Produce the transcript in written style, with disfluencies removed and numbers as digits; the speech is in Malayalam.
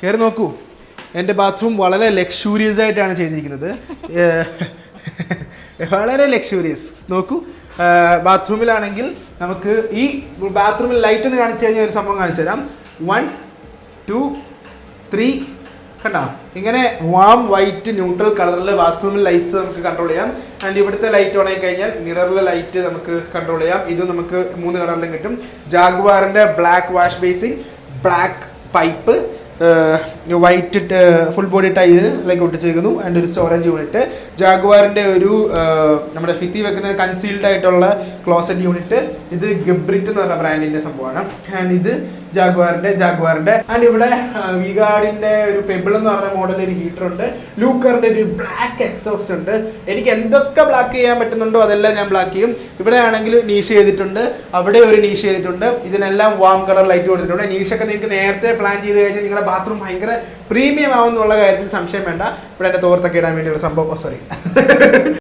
കയറി നോക്കൂ. എൻ്റെ ബാത്റൂം വളരെ ലക്ഷൂറിയസ് ആയിട്ടാണ് ചെയ്തിരിക്കുന്നത്. വളരെ ലക്ഷൂറിയസ്. നോക്കൂ, ബാത്റൂമിലാണെങ്കിൽ നമുക്ക് ഈ ബാത്റൂമിൽ ലൈറ്റ് ഒന്ന് കാണിച്ചു കഴിഞ്ഞാൽ ഒരു സംഭവം കാണിച്ചു തരാം. 1 2 3 കണ്ടോ, ഇങ്ങനെ വാം വൈറ്റ് ന്യൂട്രൽ കളറിൽ ബാത്റൂമിൽ ലൈറ്റ്സ് നമുക്ക് കൺട്രോൾ ചെയ്യാം. ആൻഡ് ഇവിടുത്തെ ലൈറ്റ് ഓൺ ആയി കഴിഞ്ഞാൽ മിററിലെ ലൈറ്റ് നമുക്ക് കൺട്രോൾ ചെയ്യാം. ഇത് നമുക്ക് 3 കളറിലും കിട്ടും. ജാഗ്വാറിൻ്റെ black wash basin, black pipe, white full body ടൈലിലേക്ക് ഒട്ടിച്ചേക്കുന്നു. ആൻഡ് ഒരു സ്റ്റോറേജ് യൂണിറ്റ്. ജാഗ്വാറിൻ്റെ ഒരു നമ്മുടെ ഭിത്തി വെക്കുന്ന കൺസീൽഡ് ആയിട്ടുള്ള ക്ലോസറ്റ് യൂണിറ്റ്. ഇത് ഗബ്രിറ്റ് എന്ന് പറഞ്ഞ ബ്രാൻഡിൻ്റെ സംഭവമാണ്. ആൻഡ് ഇത് ജാഗ്വാറിൻ്റെ ആൻഡ് ഇവിടെ വിഗാർഡിൻ്റെ ഒരു പെബിൾ എന്ന് പറഞ്ഞ മോഡൽ ഒരു ഹീറ്റർ ഉണ്ട്. ലൂക്കറിൻ്റെ ഒരു ബ്ലാക്ക് എക്സോസ്റ്റ് ഉണ്ട്. എനിക്ക് എന്തൊക്കെ ബ്ലാക്ക് ചെയ്യാൻ പറ്റുന്നുണ്ടോ അതെല്ലാം ഞാൻ ബ്ലാക്ക് ചെയ്യും. ഇവിടെ ആണെങ്കിൽ നീഷ് ചെയ്തിട്ടുണ്ട്, അവിടെ ഒരു നീഷ് ചെയ്തിട്ടുണ്ട്. ഇതിനെല്ലാം വാം കളർ ലൈറ്റ് കൊടുത്തിട്ടുണ്ട്. നീഷൊക്കെ നിങ്ങൾക്ക് നേരത്തെ പ്ലാൻ ചെയ്ത് കഴിഞ്ഞാൽ നിങ്ങളുടെ ബാത്റൂം ഭയങ്കര പ്രീമിയം ആവുമെന്നുള്ള കാര്യത്തിൽ സംശയം വേണ്ട. ഇവിടെ എൻ്റെ തോർത്തൊക്കെ ഇടാൻ വേണ്ടിയുള്ള സംഭവം. സോറി